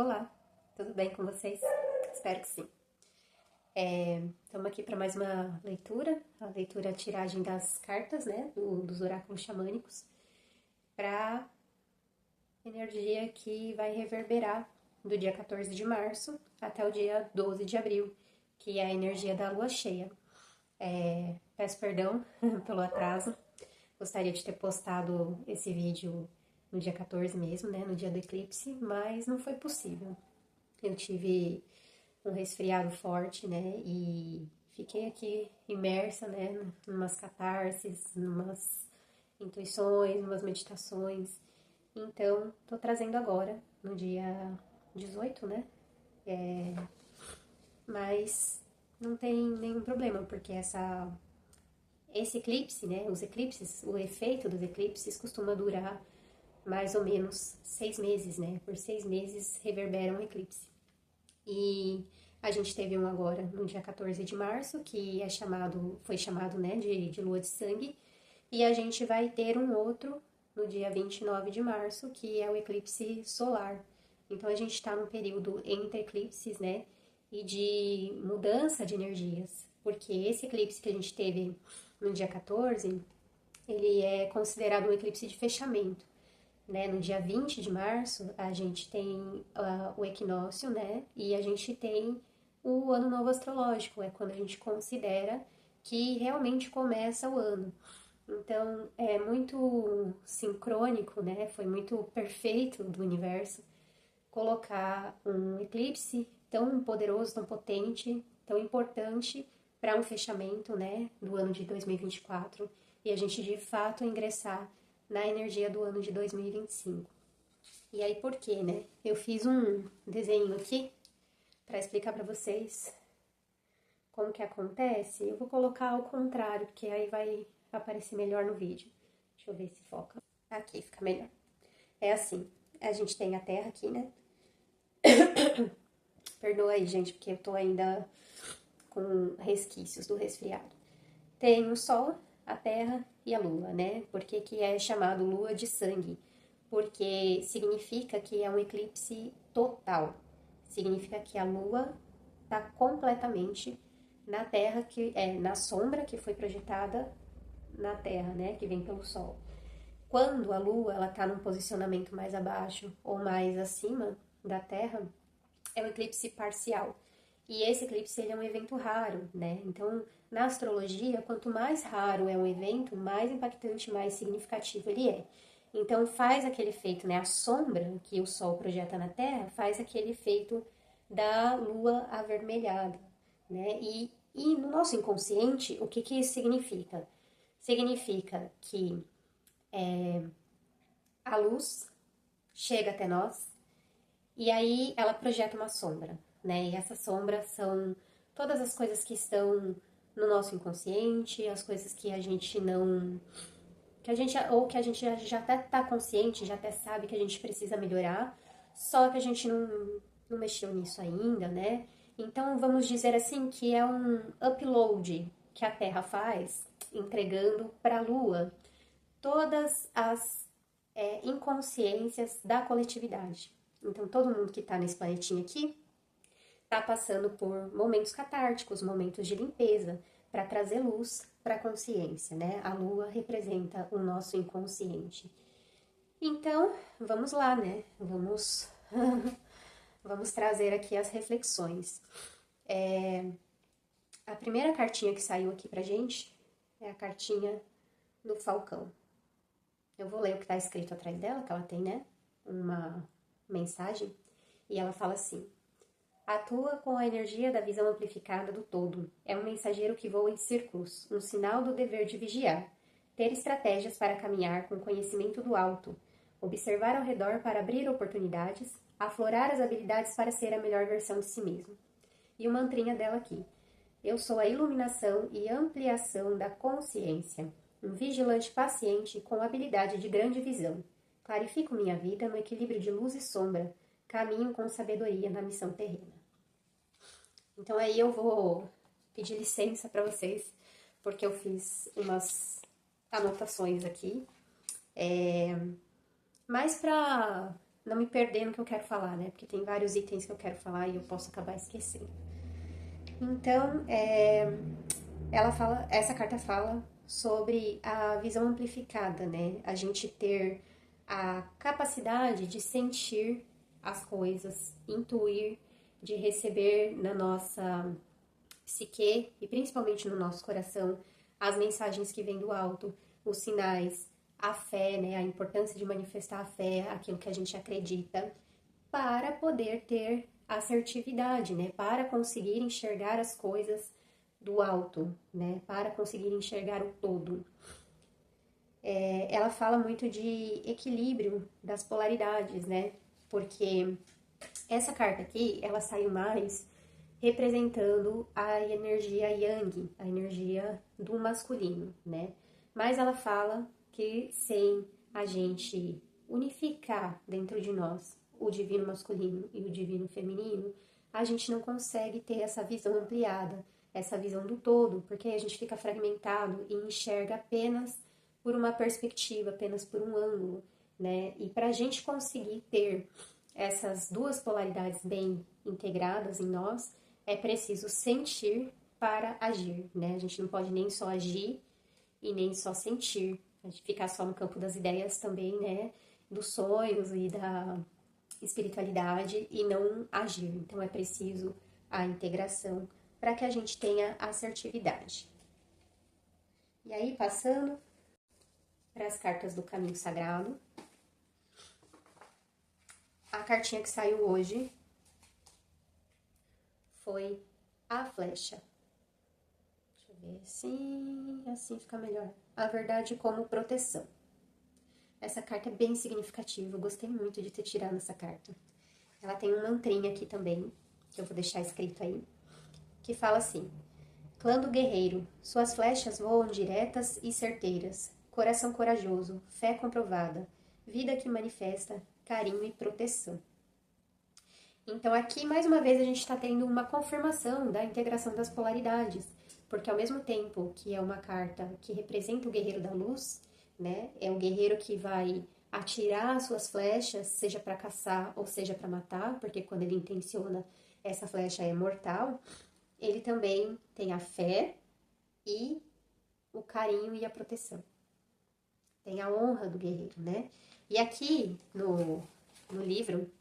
Olá, tudo bem com vocês? Espero que sim. Estamos aqui para mais uma leitura, a leitura tiragem das cartas, né, dos oráculos xamânicos, para energia que vai reverberar do dia 14 de março até o dia 12 de abril, que é a energia da lua cheia. Peço perdão pelo atraso, gostaria de ter postado esse vídeo no dia 14 mesmo, né, no dia do eclipse, mas não foi possível. Eu tive um resfriado forte, né, e fiquei aqui imersa, né, numas catarses, numas intuições, numas meditações. Então, tô trazendo agora, no dia 18, né, mas não tem nenhum problema, porque esse eclipse, né, os eclipses, o efeito dos eclipses costuma durar mais ou menos 6 meses, né, por 6 meses reverbera um eclipse. E a gente teve um agora no dia 14 de março, que foi chamado, né, de lua de sangue, e a gente vai ter um outro no dia 29 de março, que é o eclipse solar. Então a gente está num período entre eclipses, né, e de mudança de energias, porque esse eclipse que a gente teve no dia 14, ele é considerado um eclipse de fechamento, né? No dia 20 de março, a gente tem o equinócio, né? E a gente tem o ano novo astrológico, é quando a gente considera que realmente começa o ano. Então, é muito sincrônico, né? Foi muito perfeito do universo colocar um eclipse tão poderoso, tão potente, tão importante para um fechamento, né, do ano de 2024 e a gente de fato ingressar na energia do ano de 2025. E aí por quê, né? Eu fiz um desenho aqui para explicar para vocês como que acontece. Eu vou colocar ao contrário, porque aí vai aparecer melhor no vídeo. Deixa eu ver se foca. Aqui fica melhor. É assim, a gente tem a Terra aqui, né? Perdoa aí, gente, porque eu tô ainda com resquícios do resfriado. Tem o Sol, a Terra e a Lua, né? Por que é chamado Lua de sangue? Porque significa que é um eclipse total. Significa que a Lua está completamente na Terra, que é na sombra que foi projetada na Terra, né? Que vem pelo Sol. Quando a Lua ela está num posicionamento mais abaixo ou mais acima da Terra, é um eclipse parcial. E esse eclipse ele é um evento raro, né? Então, na astrologia, quanto mais raro é um evento, mais impactante, mais significativo ele é. Então, faz aquele efeito, né? A sombra que o Sol projeta na Terra faz aquele efeito da Lua avermelhada, né? E no nosso inconsciente, o que isso significa? Significa que a luz chega até nós e aí ela projeta uma sombra, né? E essa sombra são todas as coisas que estão no nosso inconsciente, as coisas que a gente não. Que a gente já até tá consciente, já até sabe que a gente precisa melhorar, só que a gente não mexeu nisso ainda, né? Então vamos dizer assim que é um upload que a Terra faz, entregando para a Lua todas as inconsciências da coletividade. Então, todo mundo que está nesse planetinha aqui está passando por momentos catárticos, momentos de limpeza, para trazer luz para a consciência, né? A Lua representa o nosso inconsciente. Então, vamos lá, né? Vamos trazer aqui as reflexões. A primeira cartinha que saiu aqui pra gente é a cartinha do Falcão. Eu vou ler o que está escrito atrás dela, que ela tem, né? Uma mensagem. E ela fala assim: atua com a energia da visão amplificada do todo. É um mensageiro que voa em círculos, um sinal do dever de vigiar. Ter estratégias para caminhar com conhecimento do alto. Observar ao redor para abrir oportunidades. Aflorar as habilidades para ser a melhor versão de si mesmo. E o mantrinha dela aqui: eu sou a iluminação e ampliação da consciência. Um vigilante paciente com habilidade de grande visão. Clarifico minha vida no equilíbrio de luz e sombra. Caminho com sabedoria na missão terrena. Então aí eu vou pedir licença para vocês, porque eu fiz umas anotações aqui. Mais para não me perder no que eu quero falar, né? Porque tem vários itens que eu quero falar e eu posso acabar esquecendo. Então, essa carta fala sobre a visão amplificada, né? A gente ter a capacidade de sentir as coisas, intuir, de receber na nossa psique e principalmente no nosso coração as mensagens que vêm do alto, os sinais, a fé, né? A importância de manifestar a fé, aquilo que a gente acredita, para poder ter assertividade, né? Para conseguir enxergar as coisas do alto, né? Para conseguir enxergar o todo. Ela fala muito de equilíbrio das polaridades, né? Porque essa carta aqui, ela saiu mais representando a energia yang, a energia do masculino, né? Mas ela fala que sem a gente unificar dentro de nós o divino masculino e o divino feminino, a gente não consegue ter essa visão ampliada, essa visão do todo, porque a gente fica fragmentado e enxerga apenas por uma perspectiva, apenas por um ângulo, né? E para a gente conseguir ter essas duas polaridades bem integradas em nós, é preciso sentir para agir, né? A gente não pode nem só agir e nem só sentir, a gente ficar só no campo das ideias também, né? Dos sonhos e da espiritualidade e não agir. Então é preciso a integração para que a gente tenha assertividade. E aí, passando para as cartas do caminho sagrado, a cartinha que saiu hoje foi a flecha. Deixa eu ver assim fica melhor. A verdade como proteção. Essa carta é bem significativa, eu gostei muito de ter tirado essa carta. Ela tem um mantrinha aqui também, que eu vou deixar escrito aí, que fala assim: Clã do guerreiro, suas flechas voam diretas e certeiras, coração corajoso, fé comprovada, vida que manifesta, carinho e proteção. Então aqui, mais uma vez, a gente está tendo uma confirmação da integração das polaridades, porque ao mesmo tempo que é uma carta que representa o guerreiro da luz, né, é o guerreiro que vai atirar suas flechas, seja para caçar ou seja para matar, porque quando ele intenciona, essa flecha é mortal, ele também tem a fé e o carinho e a proteção. Tem a honra do guerreiro, né? E aqui no livro,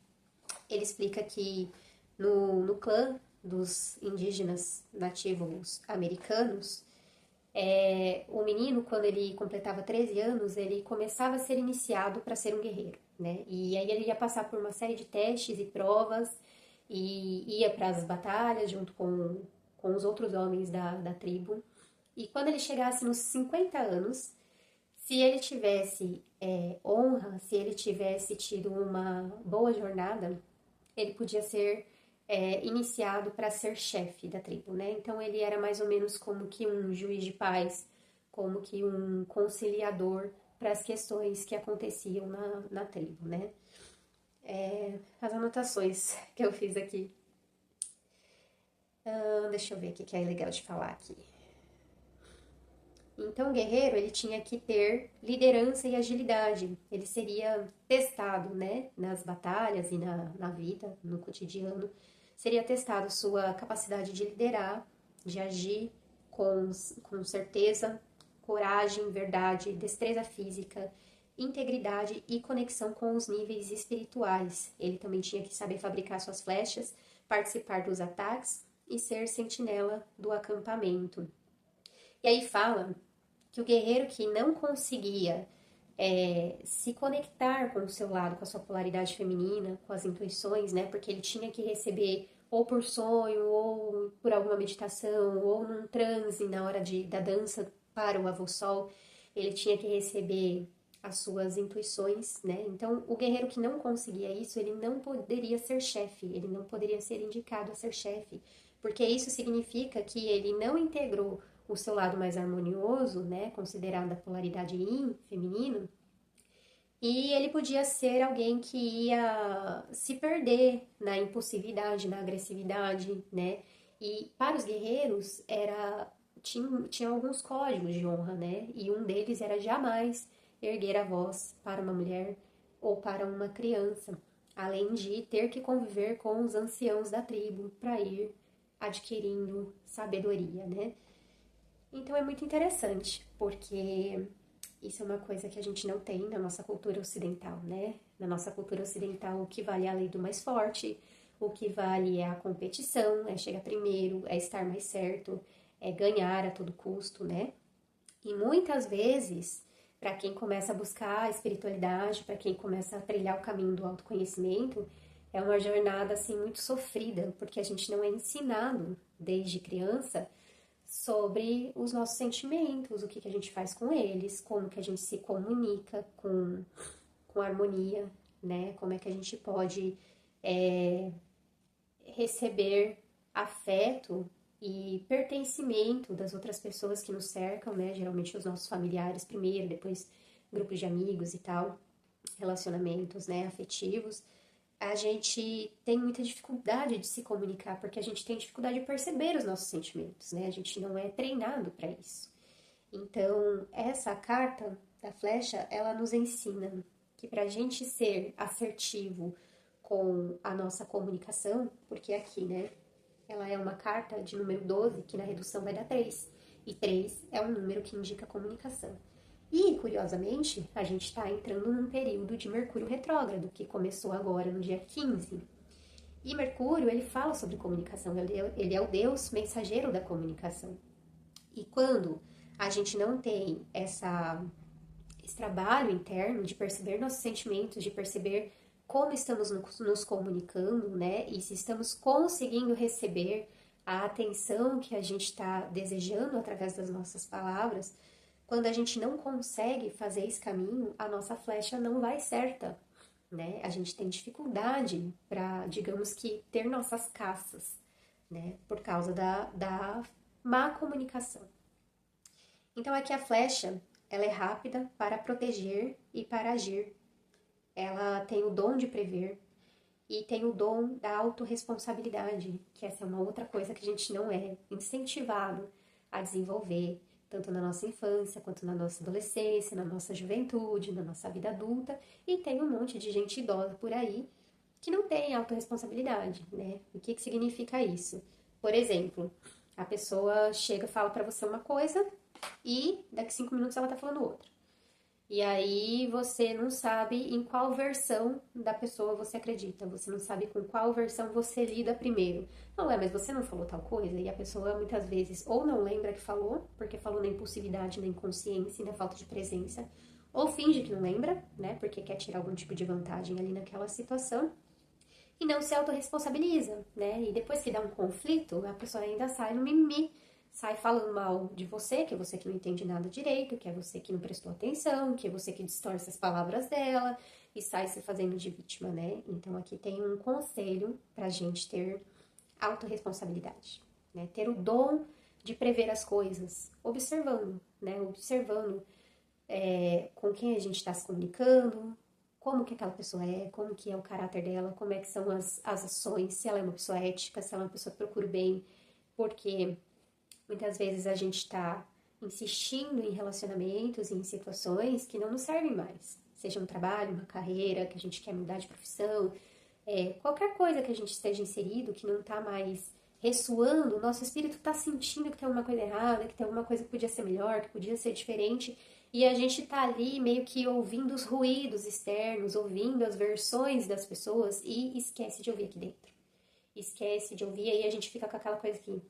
ele explica que no clã dos indígenas nativos americanos, o menino, quando ele completava 13 anos, ele começava a ser iniciado para ser um guerreiro, né? E aí ele ia passar por uma série de testes e provas e ia para as batalhas junto com os outros homens da tribo. E quando ele chegasse nos 50 anos, se ele tivesse honra, se ele tivesse tido uma boa jornada, ele podia ser iniciado para ser chefe da tribo, né? Então ele era mais ou menos como que um juiz de paz, como que um conciliador para as questões que aconteciam na tribo, né? As anotações que eu fiz aqui. Deixa eu ver o que é legal de falar aqui. Então, o guerreiro, ele tinha que ter liderança e agilidade. Ele seria testado, né, nas batalhas e na vida, no cotidiano. Seria testado sua capacidade de liderar, de agir com certeza, coragem, verdade, destreza física, integridade e conexão com os níveis espirituais. Ele também tinha que saber fabricar suas flechas, participar dos ataques e ser sentinela do acampamento. E aí fala que o guerreiro que não conseguia se conectar com o seu lado, com a sua polaridade feminina, com as intuições, né? Porque ele tinha que receber ou por sonho, ou por alguma meditação, ou num transe na hora da dança para o avô sol, ele tinha que receber as suas intuições, né? Então, o guerreiro que não conseguia isso, ele não poderia ser chefe, ele não poderia ser indicado a ser chefe, porque isso significa que ele não integrou o seu lado mais harmonioso, né, considerado a polaridade yin, feminino, e ele podia ser alguém que ia se perder na impulsividade, na agressividade, né, e para os guerreiros tinha alguns códigos de honra, né, e um deles era jamais erguer a voz para uma mulher ou para uma criança. além de ter que conviver com os anciãos da tribo para ir adquirindo sabedoria, né? Então é muito interessante, porque isso é uma coisa que a gente não tem na nossa cultura ocidental, né? Na nossa cultura ocidental, o que vale é a lei do mais forte, o que vale é a competição, é chegar primeiro, é estar mais certo, é ganhar a todo custo, né? E muitas vezes, para quem começa a buscar a espiritualidade, para quem começa a trilhar o caminho do autoconhecimento, é uma jornada assim muito sofrida, porque a gente não é ensinado desde criança sobre os nossos sentimentos, o que a gente faz com eles, como que a gente se comunica com harmonia, né? Como é que a gente pode receber afeto e pertencimento das outras pessoas que nos cercam, né? Geralmente os nossos familiares primeiro, depois grupos de amigos e tal, relacionamentos, né, afetivos. A gente tem muita dificuldade de se comunicar, porque a gente tem dificuldade de perceber os nossos sentimentos, né? A gente não é treinado para isso. Então, essa carta da flecha, ela nos ensina que para a gente ser assertivo com a nossa comunicação, porque aqui, né, ela é uma carta de número 12, que na redução vai dar 3. E 3 é um número que indica comunicação. E, curiosamente, a gente está entrando num período de Mercúrio retrógrado, que começou agora no dia 15. E Mercúrio, ele fala sobre comunicação, ele é o deus mensageiro da comunicação. E quando a gente não tem esse trabalho interno de perceber nossos sentimentos, de perceber como estamos nos comunicando, né? E se estamos conseguindo receber a atenção que a gente está desejando através das nossas palavras, quando a gente não consegue fazer esse caminho, a nossa flecha não vai certa, né? A gente tem dificuldade para, digamos que, ter nossas caças, né? Por causa da má comunicação. Então aqui a flecha, ela é rápida para proteger e para agir. Ela tem o dom de prever e tem o dom da autorresponsabilidade, que essa é uma outra coisa que a gente não é incentivado a desenvolver, tanto na nossa infância, quanto na nossa adolescência, na nossa juventude, na nossa vida adulta, e tem um monte de gente idosa por aí que não tem autorresponsabilidade, né? O que significa isso? Por exemplo, a pessoa chega e fala pra você uma coisa e daqui 5 minutos ela tá falando outra. E aí você não sabe em qual versão da pessoa você acredita, você não sabe com qual versão você lida primeiro. Não, mas você não falou tal coisa, e a pessoa muitas vezes ou não lembra que falou, porque falou na impulsividade, na inconsciência e na falta de presença, ou finge que não lembra, né, porque quer tirar algum tipo de vantagem ali naquela situação, e não se autorresponsabiliza, né, e depois que dá um conflito, a pessoa ainda sai no mimimi, sai falando mal de você, que é você que não entende nada direito, que é você que não prestou atenção, que é você que distorce as palavras dela e sai se fazendo de vítima, né? Então aqui tem um conselho pra gente ter autorresponsabilidade, né? Ter o dom de prever as coisas, observando, né? Observando com quem a gente está se comunicando, como que aquela pessoa é, como que é o caráter dela, como é que são as ações, se ela é uma pessoa ética, se ela é uma pessoa que procura o bem, porque muitas vezes a gente está insistindo em relacionamentos e em situações que não nos servem mais. Seja um trabalho, uma carreira, que a gente quer mudar de profissão, qualquer coisa que a gente esteja inserido, que não está mais ressoando, o nosso espírito está sentindo que tem alguma coisa errada, que tem alguma coisa que podia ser melhor, que podia ser diferente, e a gente está ali meio que ouvindo os ruídos externos, ouvindo as versões das pessoas e esquece de ouvir aqui dentro. Esquece de ouvir, aí a gente fica com aquela coisa que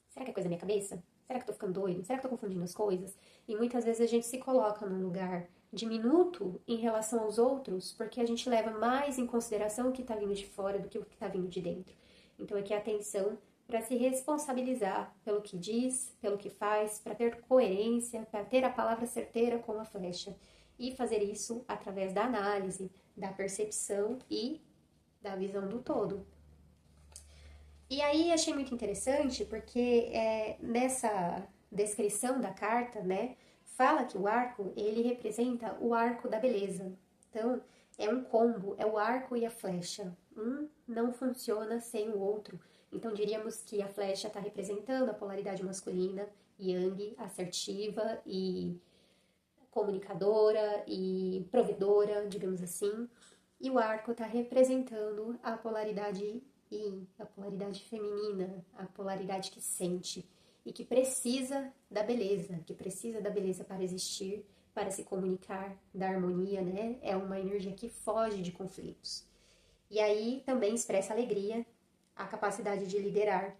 será que é coisa da minha cabeça? Será que eu tô ficando doido? Será que eu tô confundindo as coisas? E muitas vezes a gente se coloca num lugar diminuto em relação aos outros, porque a gente leva mais em consideração o que tá vindo de fora do que o que tá vindo de dentro. Então aqui a atenção para se responsabilizar pelo que diz, pelo que faz, para ter coerência, para ter a palavra certeira como a flecha. E fazer isso através da análise, da percepção e da visão do todo. E aí achei muito interessante porque nessa descrição da carta, né, fala que o arco, ele representa o arco da beleza. Então, é um combo, é o arco e a flecha. Um não funciona sem o outro. Então, diríamos que a flecha está representando a polaridade masculina, yang, assertiva e comunicadora e provedora, digamos assim. E o arco está representando a polaridade yin, a polaridade feminina, a polaridade que sente e que precisa da beleza, para existir, para se comunicar, da harmonia, né? É uma energia que foge de conflitos. E aí também expressa alegria, a capacidade de liderar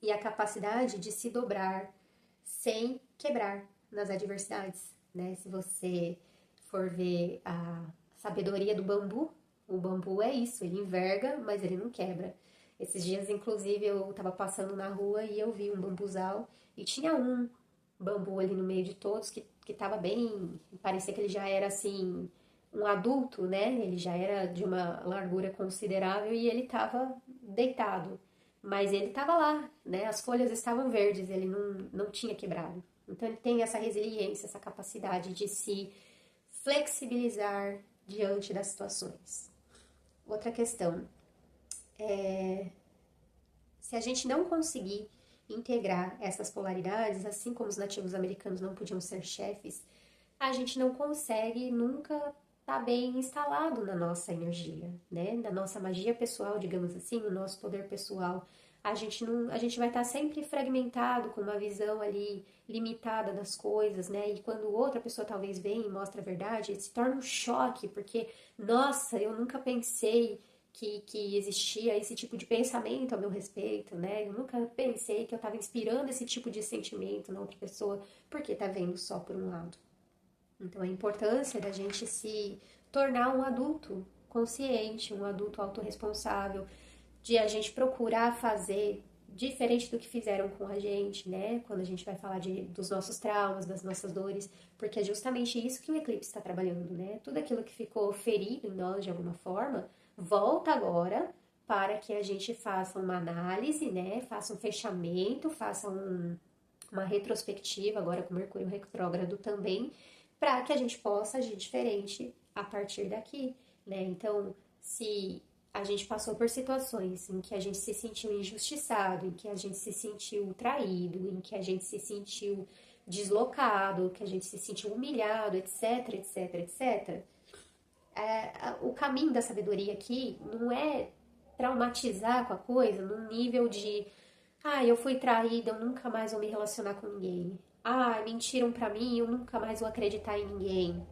e a capacidade de se dobrar sem quebrar nas adversidades, né? Se você for ver a sabedoria do bambu, o bambu é isso, ele enverga, mas ele não quebra. Esses dias, inclusive, eu estava passando na rua e eu vi um bambuzal e tinha um bambu ali no meio de todos que estava bem, parecia que ele já era assim um adulto, né? Ele já era de uma largura considerável e ele estava deitado. Mas ele estava lá, né? As folhas estavam verdes, ele não tinha quebrado. Então ele tem essa resiliência, essa capacidade de se flexibilizar diante das situações. Outra questão, se a gente não conseguir integrar essas polaridades, assim como os nativos americanos não podiam ser chefes, a gente não consegue nunca estar bem instalado na nossa energia, né? Na nossa magia pessoal, digamos assim, no nosso poder pessoal. A gente vai estar sempre fragmentado, com uma visão ali limitada das coisas, né? E quando outra pessoa talvez vem e mostra a verdade, se torna um choque, porque, nossa, eu nunca pensei que existia esse tipo de pensamento a meu respeito, né? Eu nunca pensei que eu estava inspirando esse tipo de sentimento na outra pessoa, porque tá vendo só por um lado. Então, a importância da gente se tornar um adulto consciente, um adulto autorresponsável, de a gente procurar fazer diferente do que fizeram com a gente, né? Quando a gente vai falar dos nossos traumas, das nossas dores, porque é justamente isso que o eclipse está trabalhando, né? Tudo aquilo que ficou ferido em nós de alguma forma, volta agora para que a gente faça uma análise, né? Faça um fechamento, faça uma retrospectiva, agora com Mercúrio retrógrado também, para que a gente possa agir diferente a partir daqui, né? Então, se a gente passou por situações em que a gente se sentiu injustiçado, em que a gente se sentiu traído, em que a gente se sentiu deslocado, que a gente se sentiu humilhado, etc, etc, etc. O caminho da sabedoria aqui não é traumatizar com a coisa num nível de eu fui traída, eu nunca mais vou me relacionar com ninguém. Mentiram pra mim, eu nunca mais vou acreditar em ninguém.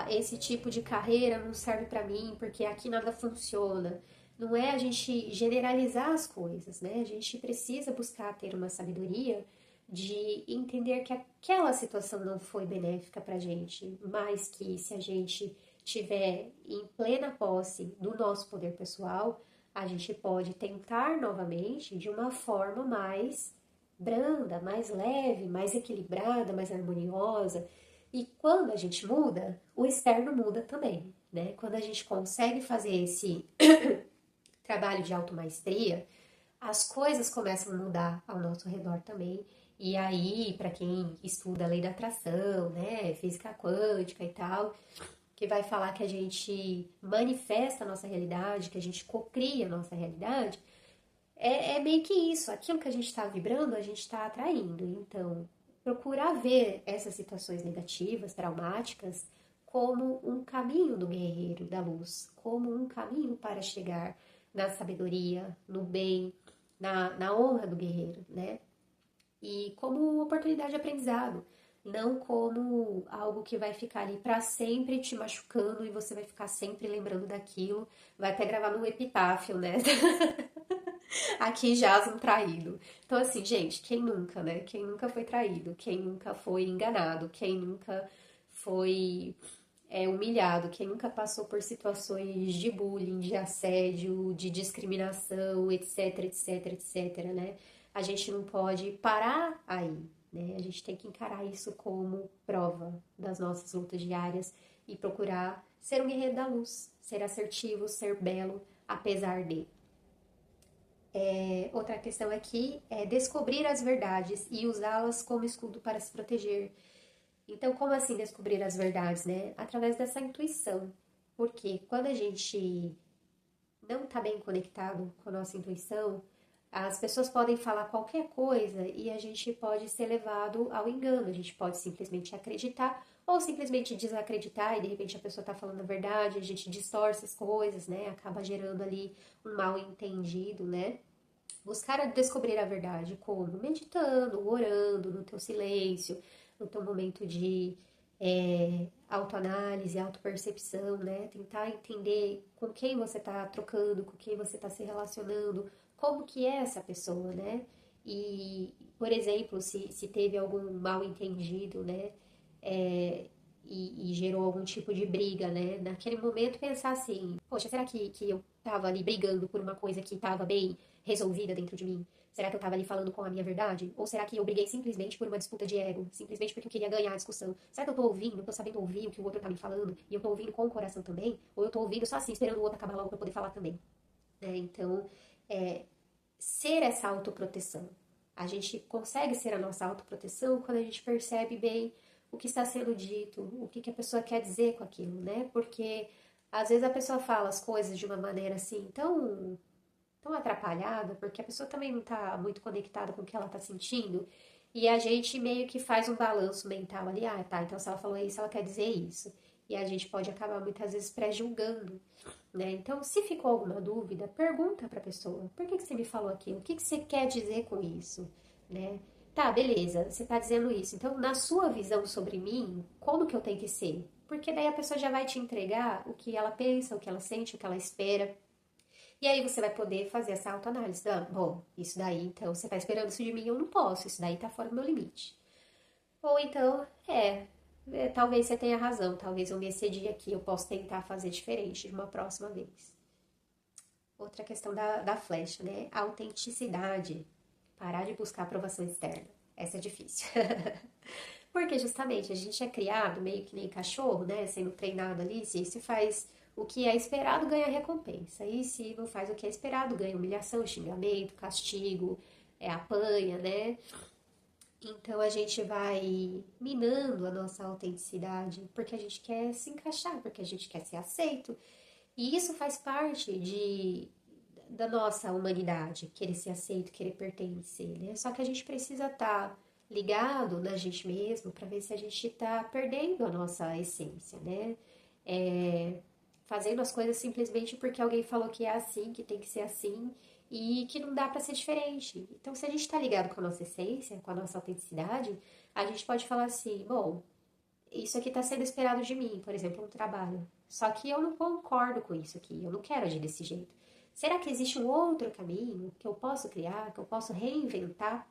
Esse tipo de carreira não serve pra mim porque aqui nada funciona. Não é a gente generalizar as coisas, né? A gente precisa buscar ter uma sabedoria de entender que aquela situação não foi benéfica pra gente, mas que se a gente tiver em plena posse do nosso poder pessoal, a gente pode tentar novamente de uma forma mais branda, mais leve, mais equilibrada, mais harmoniosa. E quando a gente muda, o externo muda também, né? Quando a gente consegue fazer esse trabalho de automaestria, as coisas começam a mudar ao nosso redor também. E aí, para quem estuda a lei da atração, né, física quântica e tal, que vai falar que a gente manifesta a nossa realidade, que a gente cocria a nossa realidade, é meio que isso. Aquilo que a gente está vibrando, a gente está atraindo. Então, procurar ver essas situações negativas, traumáticas, como um caminho do guerreiro da luz, como um caminho para chegar na sabedoria, no bem, na honra do guerreiro, né? E como oportunidade de aprendizado, não como algo que vai ficar ali para sempre te machucando e você vai ficar sempre lembrando daquilo, vai até gravar no epitáfio, né? Aqui jaz um traído. Então, assim, gente, quem nunca, né? Quem nunca foi traído, quem nunca foi enganado, quem nunca foi humilhado, quem nunca passou por situações de bullying, de assédio, de discriminação, etc, etc, etc, né? A gente não pode parar aí, né? A gente tem que encarar isso como prova das nossas lutas diárias e procurar ser um guerreiro da luz, ser assertivo, ser belo, apesar de. Outra questão aqui é descobrir as verdades e usá-las como escudo para se proteger. Então, como assim descobrir as verdades, né? Através dessa intuição. Porque quando a gente não está bem conectado com a nossa intuição, as pessoas podem falar qualquer coisa e a gente pode ser levado ao engano, a gente pode simplesmente acreditar ou simplesmente desacreditar e de repente a pessoa tá falando a verdade, a gente distorce as coisas, né? Acaba gerando ali um mal entendido, né? Buscar descobrir a verdade como? Meditando, orando, no teu silêncio, no teu momento de autoanálise, autopercepção, né? Tentar entender com quem você está trocando, com quem você está se relacionando, como que é essa pessoa, né? E, por exemplo, se teve algum mal entendido, né? É, e gerou algum tipo de briga, né? Naquele momento pensar assim, poxa, será que eu tava ali brigando por uma coisa que tava bem resolvida dentro de mim? Será que eu tava ali falando com a minha verdade? Ou será que eu briguei simplesmente por uma disputa de ego? Simplesmente porque eu queria ganhar a discussão? Será que eu tô ouvindo, eu tô sabendo ouvir o que o outro tá me falando? E eu tô ouvindo com o coração também? Ou eu tô ouvindo só assim, esperando o outro acabar logo pra eu poder falar também? Né? Então, é, ser essa autoproteção. A gente consegue ser a nossa autoproteção quando a gente percebe bem o que está sendo dito, o que, que a pessoa quer dizer com aquilo, né? Porque às vezes a pessoa fala as coisas de uma maneira assim tão atrapalhada, porque a pessoa também não está muito conectada com o que ela está sentindo, e a gente meio que faz um balanço mental ali, ah, tá, então se ela falou isso, ela quer dizer isso. E a gente pode acabar muitas vezes pré-julgando, né? Então, se ficou alguma dúvida, pergunta para a pessoa: por que você me falou aquilo? O que você quer dizer com isso? Né? Tá, beleza, você está dizendo isso. Então, na sua visão sobre mim, como que eu tenho que ser? Porque daí a pessoa já vai te entregar o que ela pensa, o que ela sente, o que ela espera. E aí você vai poder fazer essa autoanálise. Ah, bom, isso daí, então, você está esperando isso de mim, eu não posso. Isso daí está fora do meu limite. Ou então, talvez você tenha razão, talvez eu me excedi aqui, eu posso tentar fazer diferente de uma próxima vez. Outra questão da flecha, né? A autenticidade. Parar de buscar aprovação externa. Essa é difícil. Porque justamente a gente é criado meio que nem cachorro, né? Sendo treinado ali, se faz o que é esperado, ganha recompensa. E se não faz o que é esperado, ganha humilhação, xingamento, castigo, apanha, né? Então a gente vai minando a nossa autenticidade porque a gente quer se encaixar, porque a gente quer ser aceito. E isso faz parte da nossa humanidade, querer ser aceito, querer pertencer, né? Só que a gente precisa estar ligado na gente mesmo para ver se a gente está perdendo a nossa essência, né? É, fazendo as coisas simplesmente porque alguém falou que é assim, que tem que ser assim e que não dá para ser diferente. Então, se a gente está ligado com a nossa essência, com a nossa autenticidade, a gente pode falar assim: bom, isso aqui está sendo esperado de mim, por exemplo, um trabalho. Só que eu não concordo com isso aqui, eu não quero agir desse jeito. Será que existe um outro caminho que eu posso criar, que eu posso reinventar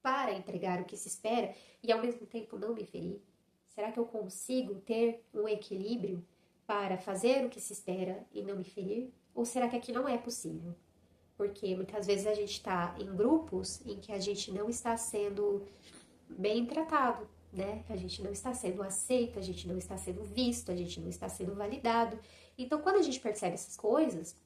para entregar o que se espera e ao mesmo tempo não me ferir? Será que eu consigo ter um equilíbrio para fazer o que se espera e não me ferir? Ou será que aqui não é possível? Porque muitas vezes a gente está em grupos em que a gente não está sendo bem tratado, né? A gente não está sendo aceito, a gente não está sendo visto, a gente não está sendo validado. Então, quando a gente percebe essas coisas,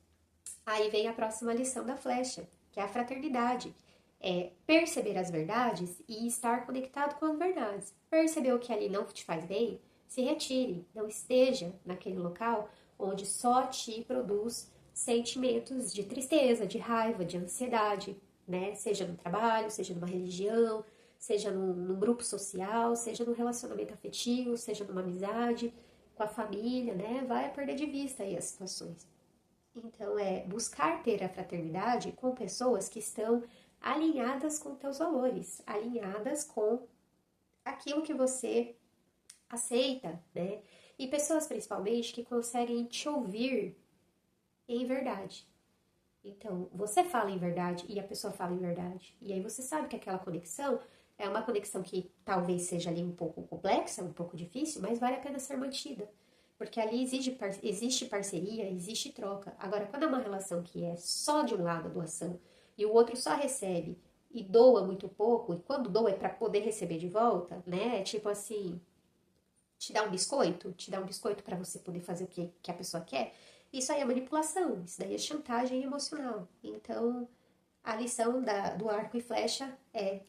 aí vem a próxima lição da flecha, que é a fraternidade. É perceber as verdades e estar conectado com as verdades. Perceber o que ali não te faz bem, se retire, não esteja naquele local onde só te produz sentimentos de tristeza, de raiva, de ansiedade, né? Seja no trabalho, seja numa religião, seja num grupo social, seja num relacionamento afetivo, seja numa amizade com a família, né? Vai perder de vista aí as situações. Então, é buscar ter a fraternidade com pessoas que estão alinhadas com teus valores, alinhadas com aquilo que você aceita, né? E pessoas, principalmente, que conseguem te ouvir em verdade. Então, você fala em verdade e a pessoa fala em verdade. E aí você sabe que aquela conexão é uma conexão que talvez seja ali um pouco complexa, um pouco difícil, mas vale a pena ser mantida. Porque ali existe parceria, existe troca. Agora, quando é uma relação que é só de um lado a doação e o outro só recebe e doa muito pouco, e quando doa é para poder receber de volta, né? É tipo assim, te dá um biscoito para você poder fazer o que a pessoa quer. Isso aí é manipulação, isso daí é chantagem emocional. Então, a lição do arco e flecha é: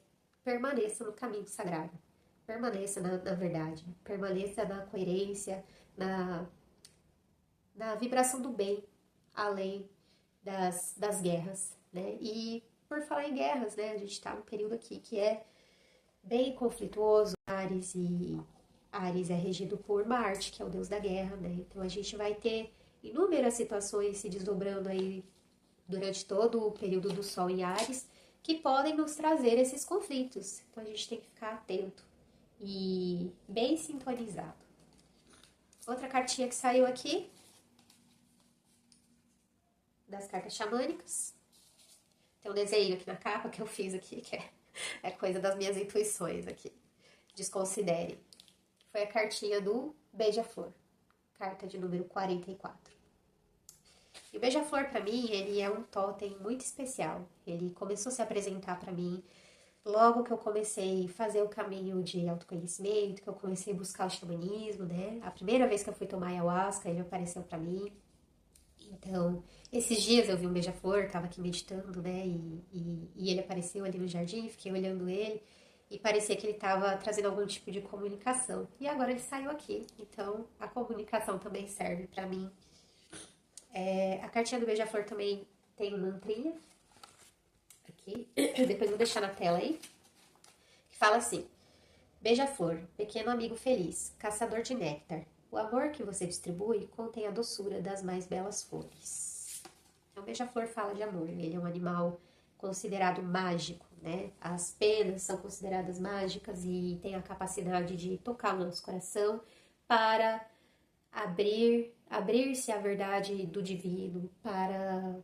permaneça no caminho sagrado, permaneça na verdade, permaneça na coerência, na, na vibração do bem, além das guerras, né? E por falar em guerras, né, a gente está num período aqui que é bem conflituoso, Ares, e Áries é regido por Marte, que é o deus da guerra, né? Então a gente vai ter inúmeras situações se desdobrando aí durante todo o período do Sol em Áries, que podem nos trazer esses conflitos. Então a gente tem que ficar atento e bem sintonizado. Outra cartinha que saiu aqui, das cartas xamânicas. Tem um desenho aqui na capa que eu fiz aqui, que é coisa das minhas intuições aqui. Desconsidere. Foi a cartinha do Beija-Flor, carta de número 44. E o Beija-Flor, para mim, ele é um totem muito especial. Ele começou a se apresentar para mim logo que eu comecei a fazer o caminho de autoconhecimento, que eu comecei a buscar o xamanismo, né? A primeira vez que eu fui tomar ayahuasca, ele apareceu para mim. Então, esses dias eu vi um beija-flor, tava aqui meditando, né? E ele apareceu ali no jardim, fiquei olhando ele e parecia que ele estava trazendo algum tipo de comunicação. E agora ele saiu aqui, então a comunicação também serve para mim. A cartinha do beija-flor também tem um mantrinha aqui, depois eu vou deixar na tela aí, que fala assim: Beija-flor, pequeno amigo feliz, caçador de néctar. O amor que você distribui contém a doçura das mais belas flores. Então, o beija-flor fala de amor. Ele é um animal considerado mágico, né? As penas são consideradas mágicas e tem a capacidade de tocar o nosso coração para abrir-se à verdade do divino, para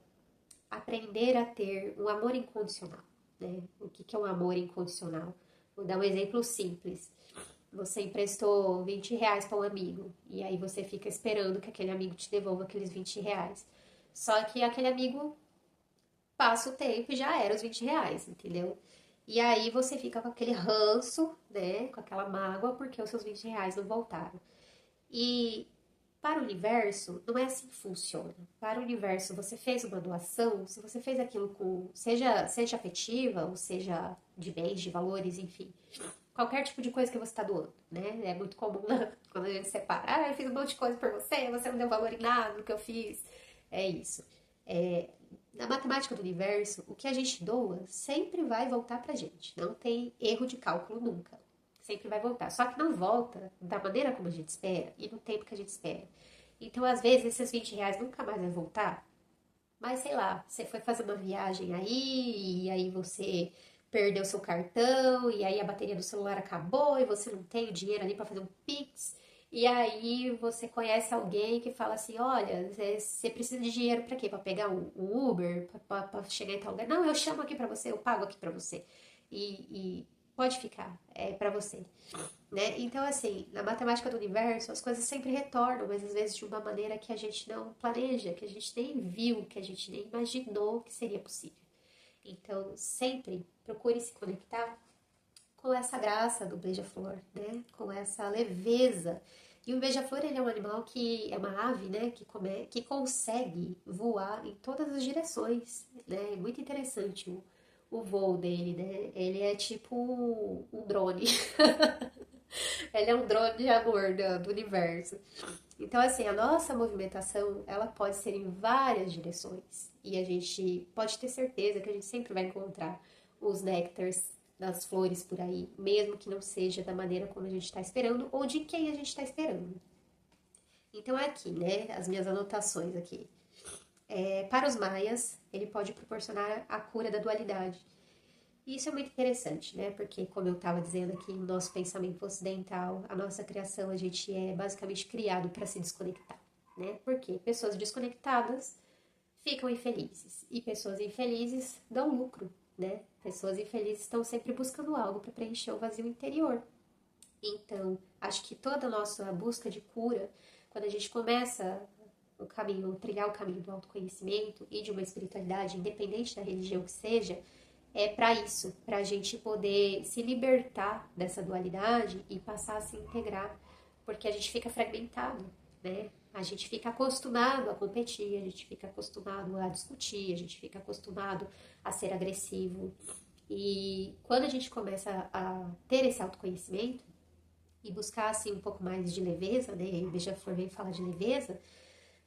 aprender a ter um amor incondicional, né? O que é um amor incondicional? Vou dar um exemplo simples. Você emprestou 20 reais para um amigo e aí você fica esperando que aquele amigo te devolva aqueles 20 reais. Só que aquele amigo passa o tempo e já era os 20 reais, entendeu? E aí você fica com aquele ranço, né? Com aquela mágoa porque os seus 20 reais não voltaram. E para o universo, não é assim que funciona. Para o universo, você fez uma doação, se você fez aquilo com, seja afetiva, ou seja de bens, de valores, enfim, qualquer tipo de coisa que você está doando, né? É muito comum quando a gente separa. Ah, eu fiz um monte de coisa por você, você não deu valor em nada do que eu fiz. É isso. Na matemática do universo, o que a gente doa sempre vai voltar pra gente. Não tem erro de cálculo nunca. Sempre vai voltar. Só que não volta da maneira como a gente espera e no tempo que a gente espera. Então, às vezes, esses 20 reais nunca mais vai voltar. Mas, sei lá, você foi fazer uma viagem aí, e aí você perdeu seu cartão, e aí a bateria do celular acabou, e você não tem o dinheiro ali para fazer um Pix. E aí você conhece alguém que fala assim, olha, você precisa de dinheiro para quê? Para pegar um Uber, para chegar em tal lugar? Não, eu chamo aqui para você, eu pago aqui para você. E pode ficar, é para você. Né? Então, assim, na matemática do universo, as coisas sempre retornam, mas às vezes de uma maneira que a gente não planeja, que a gente nem viu, que a gente nem imaginou que seria possível. Então, sempre procure se conectar com essa graça do beija-flor, né? Com essa leveza. E o beija-flor, ele é um animal que é uma ave, né? Que consegue voar em todas as direções, né? É muito interessante o voo dele, né? Ele é tipo um drone. Ele é um drone de amor do universo. Então, assim, a nossa movimentação, ela pode ser em várias direções. E a gente pode ter certeza que a gente sempre vai encontrar os néctares das flores por aí, mesmo que não seja da maneira como a gente está esperando ou de quem a gente está esperando. Então, é aqui, né, as minhas anotações aqui. Para os maias, ele pode proporcionar a cura da dualidade. E isso é muito interessante, né? Porque, como eu estava dizendo aqui, no nosso pensamento ocidental, a nossa criação, a gente é basicamente criado para se desconectar, né? Porque pessoas desconectadas ficam infelizes e pessoas infelizes dão lucro, né? Pessoas infelizes estão sempre buscando algo para preencher o vazio interior. Então, acho que toda a nossa busca de cura, quando a gente começa o caminho, trilhar o caminho do autoconhecimento e de uma espiritualidade, independente da religião que seja, é para isso, para a gente poder se libertar dessa dualidade e passar a se integrar, porque a gente fica fragmentado, né? A gente fica acostumado a competir, a gente fica acostumado a discutir, a gente fica acostumado a ser agressivo. E quando a gente começa a ter esse autoconhecimento e buscar assim um pouco mais de leveza, né? E o Beija-Flor vem falar de leveza,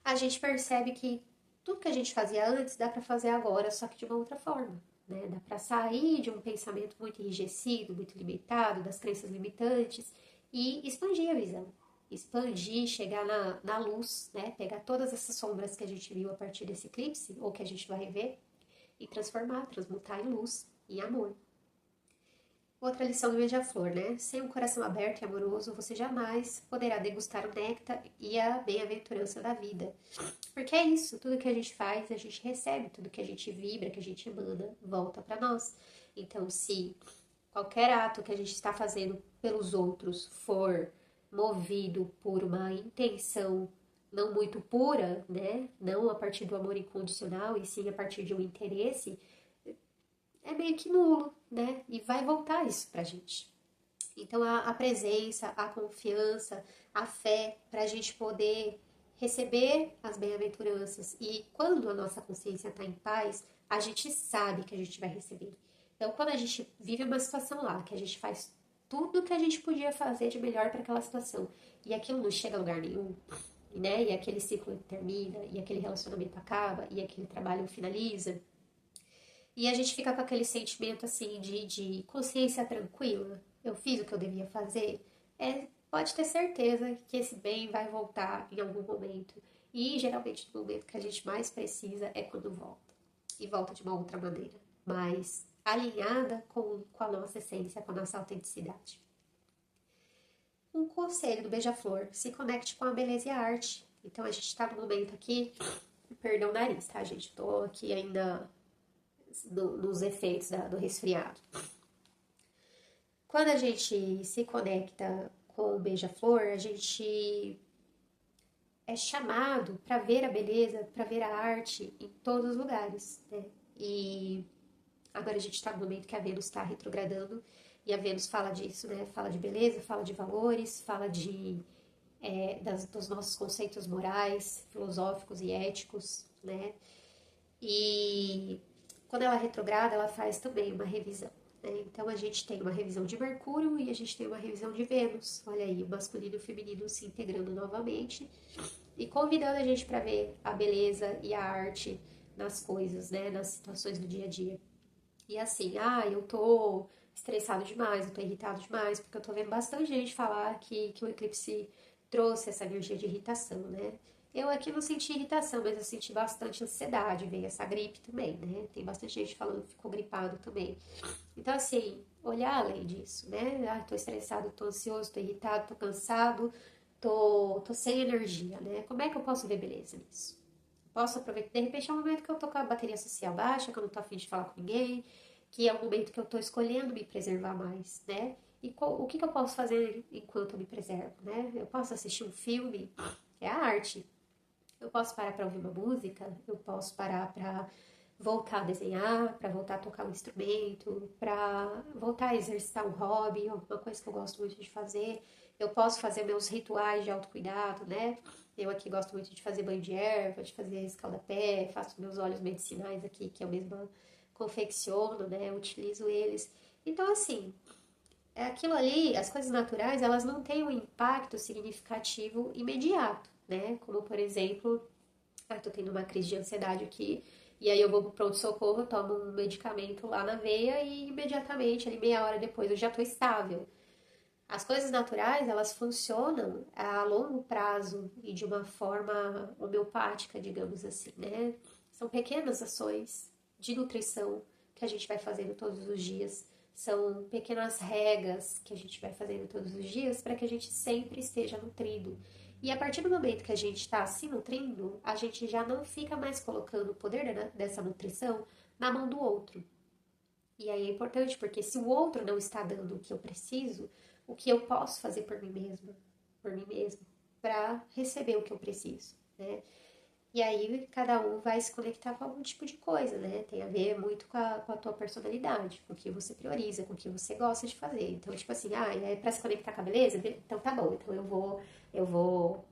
a gente percebe que tudo que a gente fazia antes dá para fazer agora, só que de uma outra forma. Né? Dá para sair de um pensamento muito enrijecido, muito limitado, das crenças limitantes e expandir a visão. Expandir, chegar na luz, né? Pegar todas essas sombras que a gente viu a partir desse eclipse, ou que a gente vai ver, e transformar, transmutar em luz, em amor. Outra lição do Beija-Flor, né? Sem um coração aberto e amoroso, você jamais poderá degustar o néctar e a bem-aventurança da vida. Porque é isso, tudo que a gente faz, a gente recebe, tudo que a gente vibra, que a gente emana, volta para nós. Então, se qualquer ato que a gente está fazendo pelos outros for movido por uma intenção não muito pura, né? Não a partir do amor incondicional, e sim a partir de um interesse, é meio que nulo, né? E vai voltar isso pra gente. Então, a presença, a confiança, a fé, para a gente poder receber as bem-aventuranças. E quando a nossa consciência está em paz, a gente sabe que a gente vai receber. Então, quando a gente vive uma situação lá, que a gente faz tudo que a gente podia fazer de melhor para aquela situação, e aquilo não chega a lugar nenhum, né? E aquele ciclo termina, e aquele relacionamento acaba, e aquele trabalho finaliza, e a gente fica com aquele sentimento assim de consciência tranquila. Eu fiz o que eu devia fazer. Pode ter certeza que esse bem vai voltar em algum momento. E geralmente no momento que a gente mais precisa é quando volta. E volta de uma outra maneira. Mas alinhada com a nossa essência, com a nossa autenticidade. Um conselho do Beija-Flor: se conecte com a beleza e a arte. Então a gente tá no momento aqui. Perdão o nariz, tá, gente? Tô aqui ainda nos efeitos do resfriado. Quando a gente se conecta com o Beija-Flor, a gente é chamado para ver a beleza, para ver a arte em todos os lugares, né? E agora a gente está no momento que a Vênus está retrogradando, e a Vênus fala disso, né? Fala de beleza, fala de valores, fala dos nossos conceitos morais, filosóficos e éticos, né? E quando ela retrograda, ela faz também uma revisão, né? Então a gente tem uma revisão de Mercúrio e a gente tem uma revisão de Vênus. Olha aí, o masculino e o feminino se integrando novamente e convidando a gente para ver a beleza e a arte nas coisas, né? Nas situações do dia a dia. E assim, eu tô estressado demais, eu tô irritado demais, porque eu tô vendo bastante gente falar que o eclipse trouxe essa energia de irritação, né? Eu aqui não senti irritação, mas eu senti bastante ansiedade, veio essa gripe também, né? Tem bastante gente falando que ficou gripado também. Então, assim, olhar além disso, né? Tô estressado, tô ansioso, tô irritado, tô cansado, tô sem energia, né? Como é que eu posso ver beleza nisso? Posso aproveitar, de repente é um momento que eu tô com a bateria social baixa, que eu não tô afim de falar com ninguém, que é um momento que eu tô escolhendo me preservar mais, né? E o que eu posso fazer enquanto eu me preservo, né? Eu posso assistir um filme, é a arte. Eu posso parar para ouvir uma música, eu posso parar para voltar a desenhar, para voltar a tocar um instrumento, para voltar a exercitar um hobby, alguma coisa que eu gosto muito de fazer. Eu posso fazer meus rituais de autocuidado, né? Eu aqui gosto muito de fazer banho de erva, de fazer escaldapé, faço meus óleos medicinais aqui, que eu mesma confecciono, né? Eu utilizo eles. Então, assim, aquilo ali, as coisas naturais, elas não têm um impacto significativo imediato, né? Como, por exemplo, tô tendo uma crise de ansiedade aqui, e aí eu vou pro pronto-socorro, tomo um medicamento lá na veia e imediatamente, ali meia hora depois, eu já tô estável. As coisas naturais, elas funcionam a longo prazo e de uma forma homeopática, digamos assim, né? São pequenas ações de nutrição que a gente vai fazendo todos os dias. São pequenas regas que a gente vai fazendo todos os dias para que a gente sempre esteja nutrido. E a partir do momento que a gente está se nutrindo, a gente já não fica mais colocando o poder dessa nutrição na mão do outro. E aí é importante, porque se o outro não está dando o que eu preciso, o que eu posso fazer por mim mesma, por mim mesmo, para receber o que eu preciso, né? E aí cada um vai se conectar com algum tipo de coisa, né? Tem a ver muito com a tua personalidade, com o que você prioriza, com o que você gosta de fazer. Então, tipo assim, é pra se conectar com a beleza? Então tá bom, então eu vou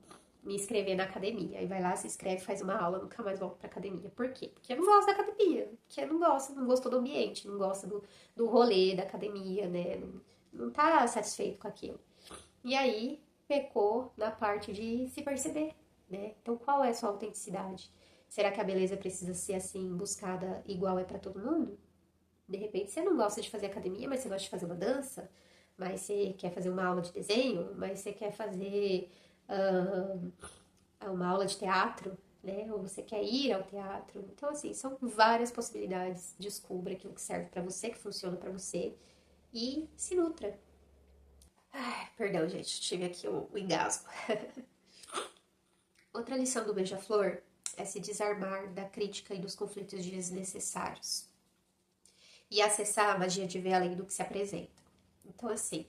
me inscrever na academia. Aí vai lá, se inscreve, faz uma aula, nunca mais volto pra academia. Por quê? Porque eu não gosto da academia, porque eu não gostou do ambiente, não gosta do rolê da academia, né? Não tá satisfeito com aquilo. E aí pecou na parte de se perceber, né? Então, qual é a sua autenticidade? Será que a beleza precisa ser assim, buscada igual é para todo mundo? De repente, você não gosta de fazer academia, mas você gosta de fazer uma dança. mas você quer fazer uma aula de desenho, mas você quer fazer uma aula de teatro, né? Ou você quer ir ao teatro. Então, assim, são várias possibilidades. Descubra aquilo que serve pra você, que funciona pra você e se nutra. Ai, perdão, gente, tive aqui um engasgo. Outra lição do Beija-Flor é se desarmar da crítica e dos conflitos desnecessários e acessar a magia de ver além do que se apresenta. Então, assim,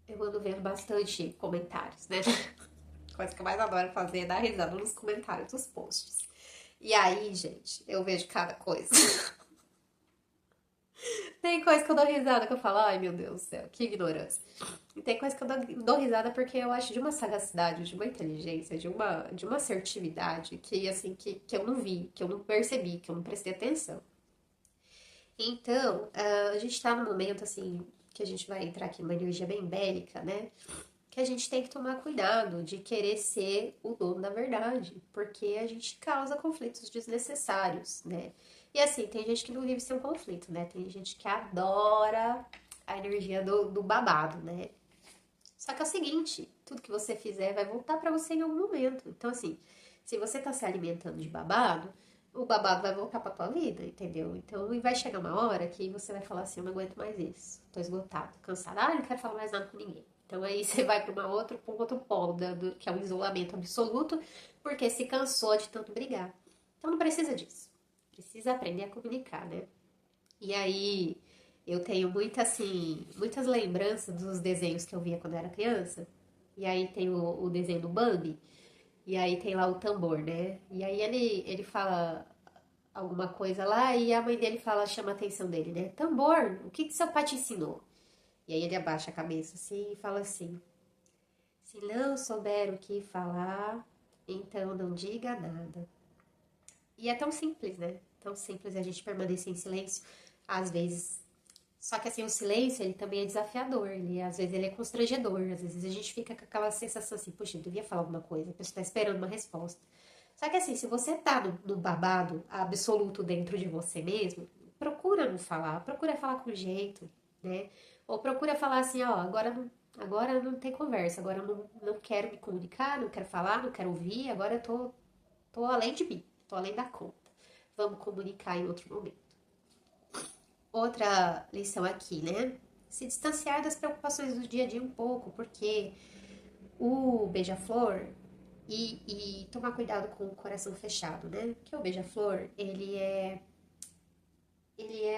eu ando vendo bastante comentários, né? Coisa que eu mais adoro fazer é dar risada nos comentários dos posts. E aí, gente, eu vejo cada coisa. Tem coisa que eu dou risada que eu falo, ai meu Deus do céu, que ignorância. E tem coisa que eu dou risada porque eu acho de uma sagacidade, de uma inteligência, de uma assertividade que, assim, que eu não vi, que eu não percebi, que eu não prestei atenção. Então, a gente tá num momento, assim, que a gente vai entrar aqui numa energia bem bélica, né? Que a gente tem que tomar cuidado de querer ser o dono da verdade, porque a gente causa conflitos desnecessários, né? E assim, tem gente que não vive sem um conflito, né? Tem gente que adora a energia do babado, né? Só que é o seguinte, tudo que você fizer vai voltar pra você em algum momento. Então, assim, se você tá se alimentando de babado, o babado vai voltar pra tua vida, entendeu? Então, e vai chegar uma hora que você vai falar assim, eu não aguento mais isso, tô esgotado, cansado, não quero falar mais nada com ninguém. Então aí você vai para um outro polo, que é o isolamento absoluto, porque se cansou de tanto brigar. Então não precisa disso. Precisa aprender a comunicar, né? E aí eu tenho muitas lembranças dos desenhos que eu via quando eu era criança. E aí tem o desenho do Bambi, e aí tem lá o tambor, né? E aí ele fala alguma coisa lá e a mãe dele chama a atenção dele, né? Tambor, o que seu pai te ensinou? E aí ele abaixa a cabeça assim e fala assim: se não souber o que falar, então não diga nada. E é tão simples, né? Tão simples a gente permanecer em silêncio, às vezes. Só que assim, o silêncio, ele também é desafiador, às vezes ele é constrangedor, às vezes a gente fica com aquela sensação assim, poxa, eu devia falar alguma coisa, a pessoa tá esperando uma resposta. Só que assim, se você tá no babado absoluto dentro de você mesmo, procura não falar, procura falar com jeito, né? Ou procura falar assim, ó, agora não tem conversa, agora eu não quero me comunicar, não quero falar, não quero ouvir, agora eu tô além de mim, tô além da conta. Vamos comunicar em outro momento. Outra lição aqui, né? Se distanciar das preocupações do dia a dia um pouco, porque o beija-flor e tomar cuidado com o coração fechado, né? Porque o beija-flor, ele é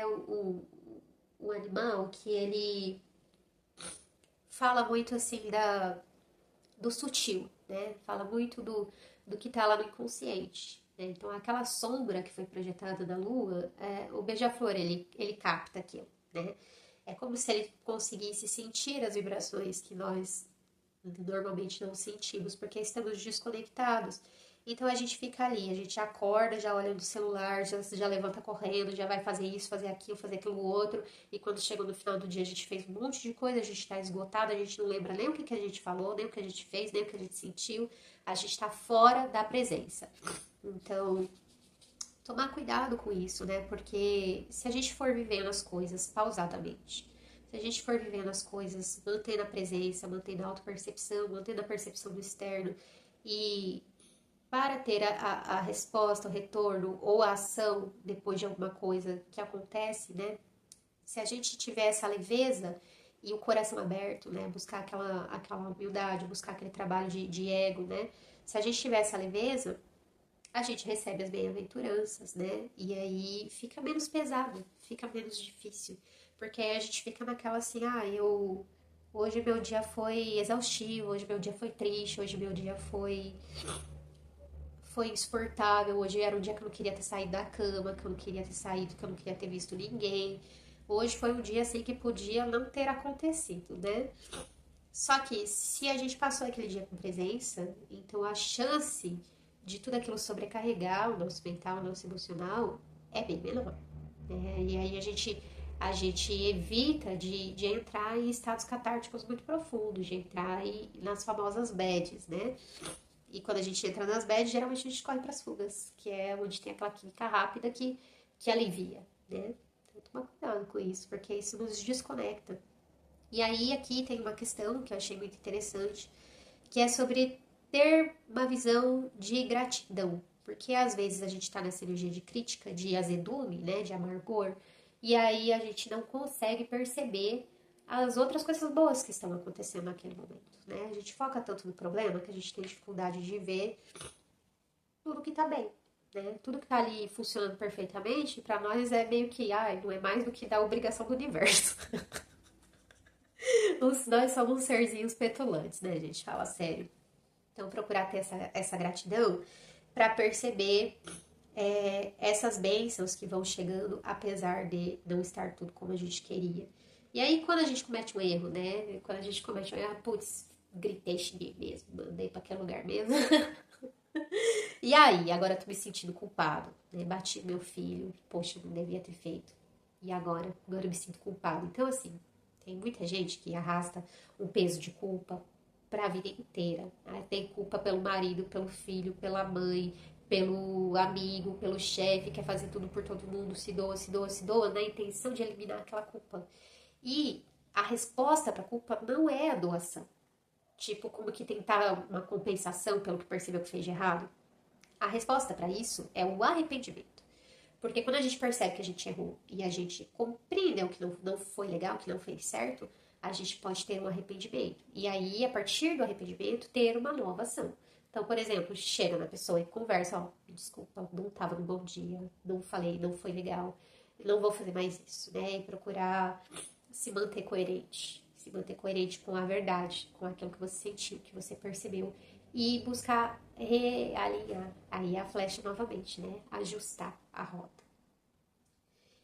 o animal que ele fala muito assim do sutil, né? Fala muito do que tá lá no inconsciente. Né? Então, aquela sombra que foi projetada na Lua, o beija-flor, ele capta aquilo, né? É como se ele conseguisse sentir as vibrações que nós normalmente não sentimos, porque estamos desconectados. Então a gente fica ali, a gente acorda, já olha no celular, já levanta correndo, já vai fazer isso, fazer aquilo outro. E quando chega no final do dia, a gente fez um monte de coisa, a gente está esgotado, a gente não lembra nem o que a gente falou, nem o que a gente fez, nem o que a gente sentiu. A gente está fora da presença. Então, tomar cuidado com isso, né? Porque se a gente for vivendo as coisas pausadamente, se a gente for vivendo as coisas mantendo a presença, mantendo a autopercepção, mantendo a percepção do externo e para ter a resposta, o retorno ou a ação depois de alguma coisa que acontece, né? Se a gente tiver essa leveza e o coração aberto, né? Buscar aquela humildade, buscar aquele trabalho de ego, né? Se a gente tiver essa leveza, a gente recebe as bem-aventuranças, né? E aí fica menos pesado, fica menos difícil. Porque aí a gente fica naquela assim, hoje meu dia foi exaustivo, hoje meu dia foi triste, hoje meu dia foi insuportável, hoje era um dia que eu não queria ter saído da cama, que eu não queria ter saído, que eu não queria ter visto ninguém. Hoje foi um dia assim que podia não ter acontecido, né? Só que se a gente passou aquele dia com presença, então a chance de tudo aquilo sobrecarregar o nosso mental, o nosso emocional, é bem menor. Né? E aí a gente evita de entrar em estados catárticos muito profundos, de entrar nas famosas bads, né? E quando a gente entra nas bads, geralmente a gente corre para as fugas, que é onde tem aquela química rápida que alivia, né? tomar cuidado com isso, porque isso nos desconecta. E aí aqui tem uma questão que eu achei muito interessante, que é sobre ter uma visão de gratidão. Porque às vezes a gente tá nessa energia de crítica, de azedume, né, de amargor, e aí a gente não consegue perceber as outras coisas boas que estão acontecendo naquele momento, né? A gente foca tanto no problema que a gente tem dificuldade de ver tudo que tá bem, né? Tudo que tá ali funcionando perfeitamente, pra nós é meio que, ai, não é mais do que da obrigação do universo. Nós somos serzinhos petulantes, né, gente? Fala sério. Então, procurar ter essa gratidão para perceber essas bênçãos que vão chegando, apesar de não estar tudo como a gente queria. E aí, quando a gente comete um erro, né? Quando a gente comete um erro, putz, gritei, xinguei mesmo, mandei pra aquele lugar mesmo. E aí, agora eu tô me sentindo culpado, né? Bati no meu filho, poxa, não devia ter feito. E agora eu me sinto culpado. Então, assim, tem muita gente que arrasta um peso de culpa pra vida inteira. Né? Tem culpa pelo marido, pelo filho, pela mãe, pelo amigo, pelo chefe, quer fazer tudo por todo mundo, se doa, se doa, se doa, na intenção de eliminar aquela culpa. E a resposta pra culpa não é a doação. Tipo, como que tentar uma compensação pelo que percebeu que fez de errado. A resposta para isso é o arrependimento. Porque quando a gente percebe que a gente errou e a gente compreende o que não foi legal, o que não fez certo, a gente pode ter um arrependimento. E aí, a partir do arrependimento, ter uma nova ação. Então, por exemplo, chega na pessoa e conversa, ó, desculpa, não estava no bom dia, não falei, não foi legal, não vou fazer mais isso, né? E procurar se manter coerente com a verdade, com aquilo que você sentiu, que você percebeu e buscar realinhar aí a flecha novamente, né? Ajustar a rota.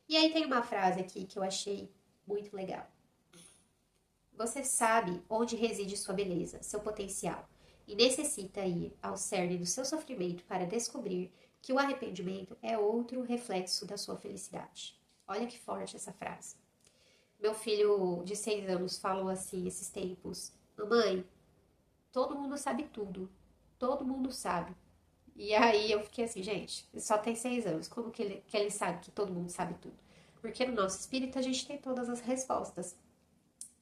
E aí tem uma frase aqui que eu achei muito legal. Você sabe onde reside sua beleza, seu potencial, e necessita ir ao cerne do seu sofrimento para descobrir que o arrependimento é outro reflexo da sua felicidade. Olha que forte essa frase. Meu filho de 6 anos falou assim esses tempos: Mamãe, todo mundo sabe tudo. Todo mundo sabe. E aí eu fiquei assim, gente, ele só tem 6 anos. Como que ele sabe que todo mundo sabe tudo? Porque no nosso espírito a gente tem todas as respostas.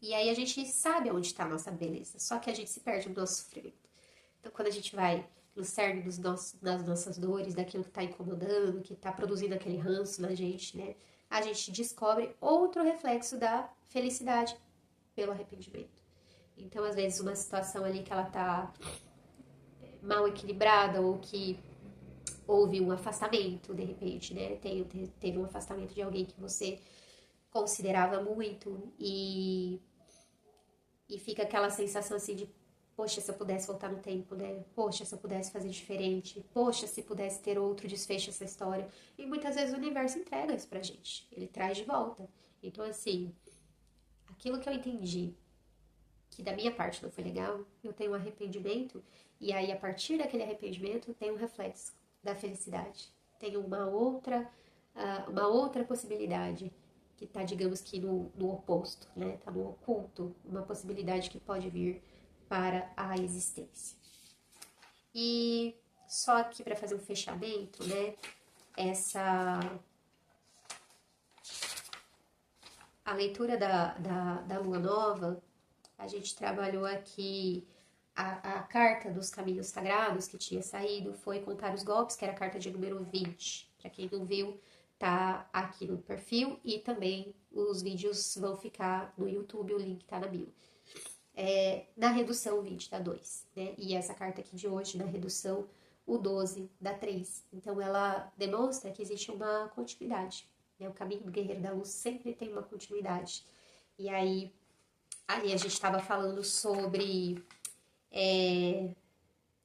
E aí a gente sabe onde está a nossa beleza. Só que a gente se perde no nosso sofrimento. Então quando a gente vai no cerne das nossas dores, daquilo que está incomodando, que está produzindo aquele ranço na gente, né? A gente descobre outro reflexo da felicidade pelo arrependimento. Então, às vezes, uma situação ali que ela tá mal equilibrada ou que houve um afastamento, de repente, né? Teve um afastamento de alguém que você considerava muito e fica aquela sensação assim de poxa, se eu pudesse voltar no tempo, né? Poxa, se eu pudesse fazer diferente. Poxa, se pudesse ter outro desfecho essa história. E muitas vezes o universo entrega isso pra gente. Ele traz de volta. Então, assim, aquilo que eu entendi que da minha parte não foi legal, eu tenho um arrependimento, e aí a partir daquele arrependimento tem um reflexo da felicidade. Tem uma outra possibilidade que está, digamos que no oposto, né? Está no oculto, uma possibilidade que pode vir para a existência. E só aqui para fazer um fechamento, né? A leitura da lua nova, a gente trabalhou aqui a carta dos caminhos sagrados que tinha saído, foi contar os golpes, que era a carta de número 20. Para quem não viu, tá aqui no perfil e também os vídeos vão ficar no YouTube, o link tá na bio. Na redução 20 dá 2, né? E essa carta aqui de hoje, na redução, o 12 dá 3. Então ela demonstra que existe uma continuidade, né? O caminho do guerreiro da luz sempre tem uma continuidade. E aí, ali a gente estava falando sobre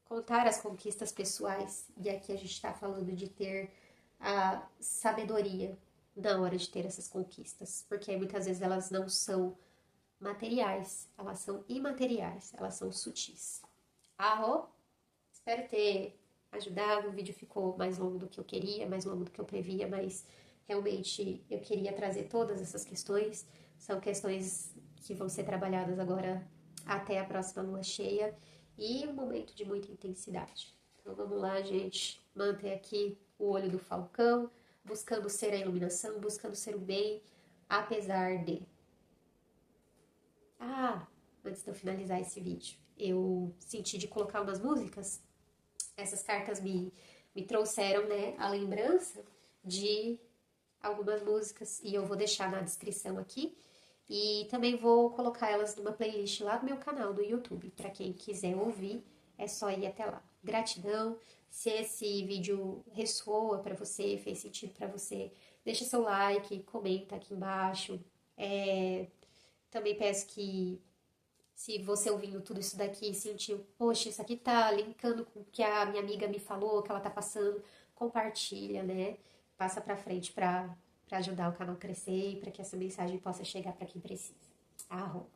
contar as conquistas pessoais, e aqui a gente está falando de ter a sabedoria na hora de ter essas conquistas, porque muitas vezes elas não são materiais, elas são imateriais, elas são sutis. Arro, espero ter ajudado, o vídeo ficou mais longo do que eu queria, mais longo do que eu previa, mas realmente eu queria trazer todas essas questões, são questões que vão ser trabalhadas agora até a próxima lua cheia, e um momento de muita intensidade. Então vamos lá, gente, manter aqui o olho do falcão, buscando ser a iluminação, buscando ser o bem, apesar de. Ah, antes de eu finalizar esse vídeo, eu senti de colocar umas músicas. Essas cartas me trouxeram, né, a lembrança de algumas músicas e eu vou deixar na descrição aqui. E também vou colocar elas numa playlist lá no meu canal do YouTube. Para quem quiser ouvir, é só ir até lá. Gratidão. Se esse vídeo ressoa para você, fez sentido para você, deixa seu like, comenta aqui embaixo. Também peço que, se você ouvindo tudo isso daqui e sentiu, poxa, isso aqui tá linkando com o que a minha amiga me falou, que ela tá passando, compartilha, né? Passa pra frente pra ajudar o canal a crescer e para que essa mensagem possa chegar para quem precisa. Arro!